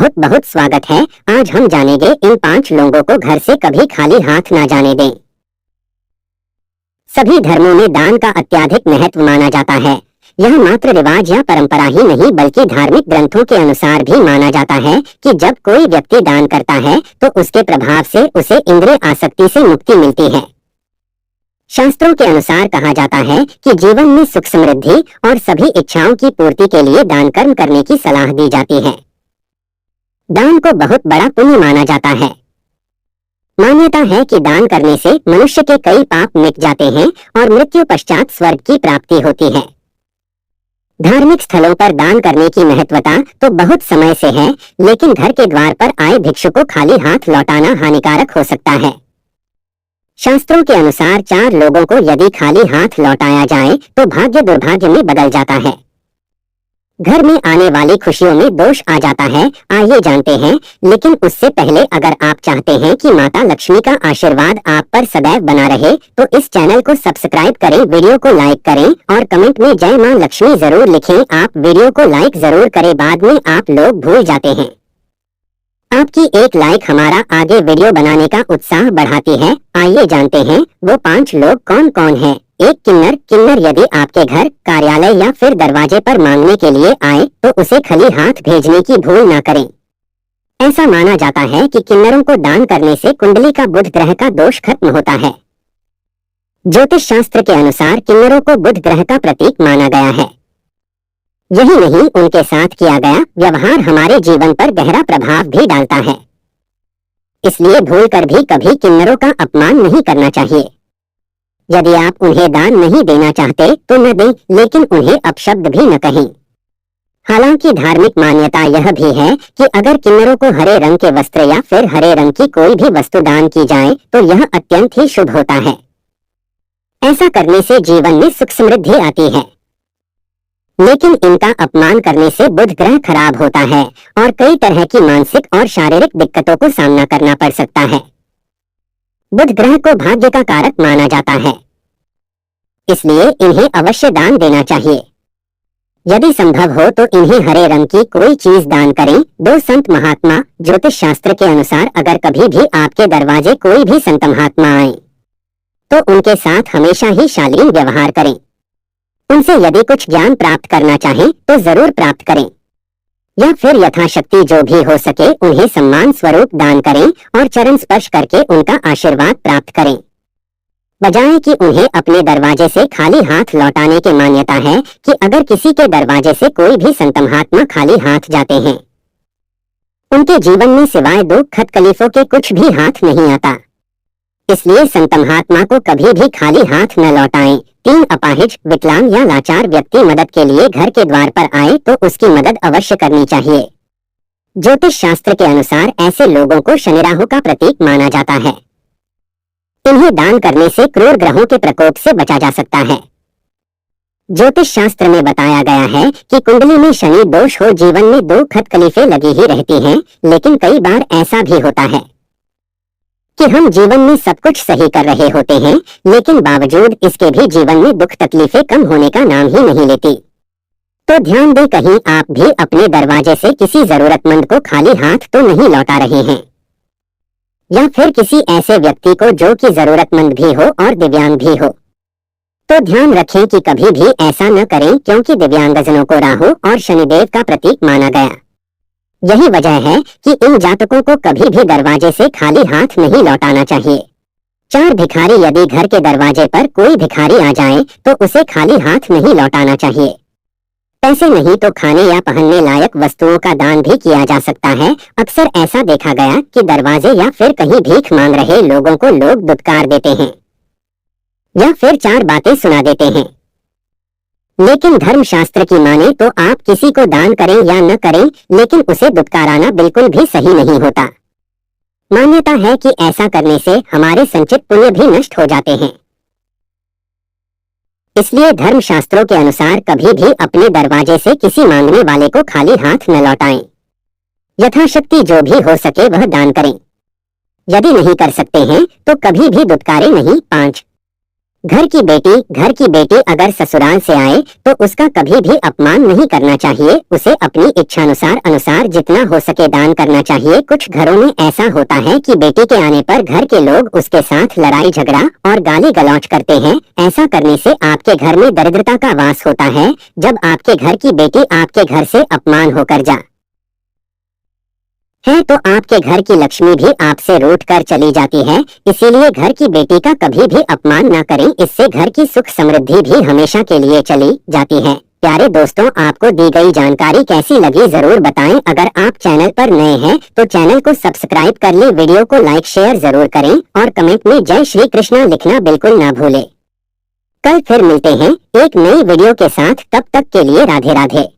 बहुत बहुत स्वागत है। आज हम जानेंगे इन 5 लोगों को घर से कभी खाली हाथ ना जाने दें। सभी धर्मों में दान का अत्यधिक महत्व माना जाता है। यह मात्र रिवाज या परंपरा ही नहीं बल्कि धार्मिक ग्रंथों के अनुसार भी माना जाता है कि जब कोई व्यक्ति दान करता है तो उसके प्रभाव से उसे इंद्रिय आसक्ति से मुक्ति मिलती है। शास्त्रों के अनुसार कहा जाता है कि जीवन में सुख समृद्धि और सभी इच्छाओं की पूर्ति के लिए दान कर्म करने की सलाह दी जाती है। दान को बहुत बड़ा पुण्य माना जाता है। मान्यता है कि दान करने से मनुष्य के कई पाप मिट जाते हैं और मृत्यु पश्चात स्वर्ग की प्राप्ति होती है। धार्मिक स्थलों पर दान करने की महत्वता तो बहुत समय से है, लेकिन घर के द्वार पर आए भिक्षु को खाली हाथ लौटाना हानिकारक हो सकता है। शास्त्रों के अनुसार 4 लोगों को यदि खाली हाथ लौटाया जाए तो भाग्य दुर्भाग्य में बदल जाता है। घर में आने वाली खुशियों में दोष आ जाता है। आइए जानते हैं, लेकिन उससे पहले अगर आप चाहते हैं कि माता लक्ष्मी का आशीर्वाद आप पर सदैव बना रहे तो इस चैनल को सब्सक्राइब करें, वीडियो को लाइक करें और कमेंट में जय मां लक्ष्मी जरूर लिखें। आप वीडियो को लाइक जरूर करें, बाद में आप लोग भूल जाते हैं। आपकी एक लाइक हमारा आगे वीडियो बनाने का उत्साह बढ़ाती है। आइए जानते हैं वो 5 लोग कौन कौन हैं। 1 किन्नर यदि आपके घर, कार्यालय या फिर दरवाजे पर मांगने के लिए आए तो उसे खाली हाथ भेजने की भूल ना करें। ऐसा माना जाता है कि किन्नरों को दान करने से कुंडली का बुध ग्रह का दोष खत्म होता है। ज्योतिष शास्त्र के अनुसार किन्नरों को बुध ग्रह का प्रतीक माना गया है। यही नहीं, उनके साथ किया गया व्यवहार हमारे जीवन पर गहरा प्रभाव भी डालता है। इसलिए भूल कर भी कभी किन्नरों का अपमान नहीं करना चाहिए। यदि आप उन्हें दान नहीं देना चाहते तो न दें, लेकिन उन्हें अपशब्द भी न कहें। हालांकि धार्मिक मान्यता यह भी है कि अगर किन्नरों को हरे रंग के वस्त्र या फिर हरे रंग की कोई भी वस्तु दान की जाए तो यह अत्यंत ही शुभ होता है। ऐसा करने से जीवन में सुख समृद्धि आती है। लेकिन इनका अपमान करने से बुध ग्रह खराब होता है और कई तरह की मानसिक और शारीरिक दिक्कतों को सामना करना पड़ सकता है। बुध ग्रह को भाग्य का कारक माना जाता है, इसलिए इन्हें अवश्य दान देना चाहिए। यदि संभव हो तो इन्हें हरे रंग की कोई चीज दान करें। 2 संत महात्मा। ज्योतिष शास्त्र के अनुसार अगर कभी भी आपके दरवाजे कोई भी संत महात्मा आए तो उनके साथ हमेशा ही शालीन व्यवहार करें। उनसे यदि कुछ ज्ञान प्राप्त करना चाहें तो जरूर प्राप्त करें, या फिर यथाशक्ति जो भी हो सके उन्हें सम्मान स्वरूप दान करें और चरण स्पर्श करके उनका आशीर्वाद प्राप्त करें, बजाय कि उन्हें अपने दरवाजे से खाली हाथ लौटाने की। मान्यता है कि अगर किसी के दरवाजे से कोई भी संत महात्मा खाली हाथ जाते हैं उनके जीवन में सिवाय दुख तकलीफों के कुछ भी हाथ नहीं आता। इसलिए संत महात्मा को कभी भी खाली हाथ न लौटाएं। 3 अपाहिज, विकलांग या लाचार व्यक्ति मदद के लिए घर के द्वार पर आए तो उसकी मदद अवश्य करनी चाहिए। ज्योतिष शास्त्र के अनुसार ऐसे लोगों को शनि राहु का प्रतीक माना जाता है। इन्हें दान करने से क्रूर ग्रहों के प्रकोप से बचा जा सकता है। ज्योतिष शास्त्र में बताया गया है कि कुंडली में शनि दोष हो जीवन में दुख तकलीफें लगी ही रहती हैं, लेकिन कई बार ऐसा भी होता है कि हम जीवन में सब कुछ सही कर रहे होते हैं, लेकिन बावजूद इसके भी जीवन में दुख तकलीफें कम होने का नाम ही नहीं लेती। तो ध्यान दें, कहीं आप भी अपने दरवाजे से किसी जरूरतमंद को खाली हाथ तो नहीं लौटा रहे हैं, या फिर किसी ऐसे व्यक्ति को जो कि जरूरतमंद भी हो और दिव्यांग भी हो। तो ध्यान रखें कि कभी भी ऐसा न करें, क्योंकि दिव्यांगजनों को राहु और शनिदेव का प्रतीक माना गया। यही वजह है कि इन जातकों को कभी भी दरवाजे से खाली हाथ नहीं लौटाना चाहिए। 4 भिखारी। यदि घर के दरवाजे पर कोई भिखारी आ जाए तो उसे खाली हाथ नहीं लौटाना चाहिए। पैसे नहीं तो खाने या पहनने लायक वस्तुओं का दान भी किया जा सकता है। अक्सर ऐसा देखा गया कि दरवाजे या फिर कहीं भीख मांग रहे लोगों को लोग दुत्कार देते हैं या फिर 4 बातें सुना देते हैं। लेकिन धर्मशास्त्र की माने तो आप किसी को दान करें या न करें, लेकिन उसे दुत्काराना बिल्कुल भी सही नहीं होता। मान्यता है कि ऐसा करने से हमारे संचित पुण्य भी नष्ट हो जाते हैं। इसलिए धर्मशास्त्रों के अनुसार कभी भी अपने दरवाजे से किसी मांगने वाले को खाली हाथ न लौटाएं। यथाशक्ति जो भी हो सके वह दान करें। यदि नहीं कर सकते हैं तो कभी भी दुत्कारे नहीं। 5 घर की बेटी अगर ससुराल से आए तो उसका कभी भी अपमान नहीं करना चाहिए। उसे अपनी इच्छानुसार जितना हो सके दान करना चाहिए। कुछ घरों में ऐसा होता है कि बेटी के आने पर घर के लोग उसके साथ लड़ाई झगड़ा और गाली गलौज करते हैं। ऐसा करने से आपके घर में दरिद्रता का वास होता है। जब आपके घर की बेटी आपके घर से अपमान होकर जा है तो आपके घर की लक्ष्मी भी आपसे रूठ कर चली जाती है। इसीलिए घर की बेटी का कभी भी अपमान न करें, इससे घर की सुख समृद्धि भी हमेशा के लिए चली जाती है। प्यारे दोस्तों, आपको दी गई जानकारी कैसी लगी जरूर बताएं। अगर आप चैनल पर नए हैं तो चैनल को सब्सक्राइब कर लें, वीडियो को लाइक शेयर जरूर करें और कमेंट में जय श्री कृष्णा लिखना बिल्कुल ना भूलें। कल फिर मिलते हैं एक नई वीडियो के साथ, तब तक के लिए राधे राधे।